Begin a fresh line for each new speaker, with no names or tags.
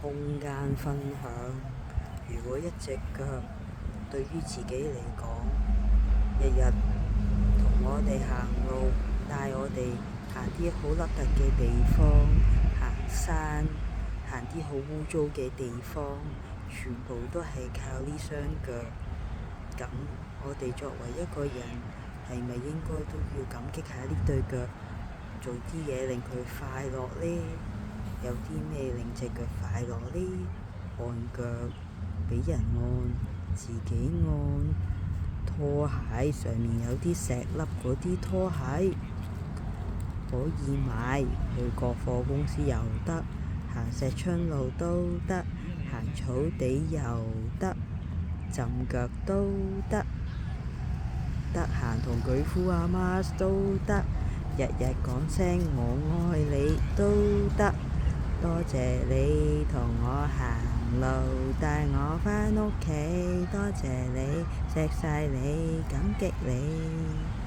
空間分享。如果一隻腳對於自己嚟講，日日同我哋行路，帶我哋行啲好凹凸嘅地方，行山，行啲好污糟嘅地方，全部都係靠呢雙腳。咁我哋作為一個人，係咪應該都要感激下呢對腳，做啲嘢令佢快樂呢？有啲咩令隻腳快樂呢？按腳，俾人按，自己按。拖鞋上面有啲石粒，嗰啲拖鞋可以買去國貨公司又得，行石春路都得，行草地又得，浸腳都得，得閒同舉夫阿媽都得，日日講聲我愛你都得。多謝你同我行路，帶我返屋企，多謝你，錫晒你，感激你。